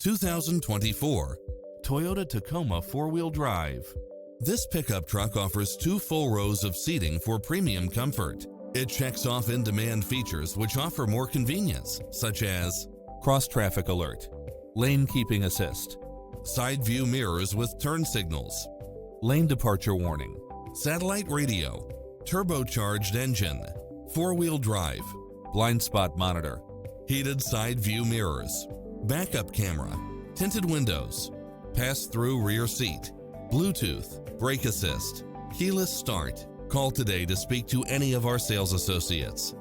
2024 Toyota Tacoma 4-wheel drive. This pickup truck offers 2 full rows of seating for premium comfort. It checks off in-demand features which offer more convenience, such as cross-traffic alert, lane keeping assist, side view mirrors with turn signals, lane departure warning, satellite radio, turbocharged engine, 4-wheel drive, blind spot monitor, heated side view mirrors, backup camera, tinted windows, pass-through rear seat, Bluetooth, brake assist, keyless start. Call today to speak to any of our sales associates.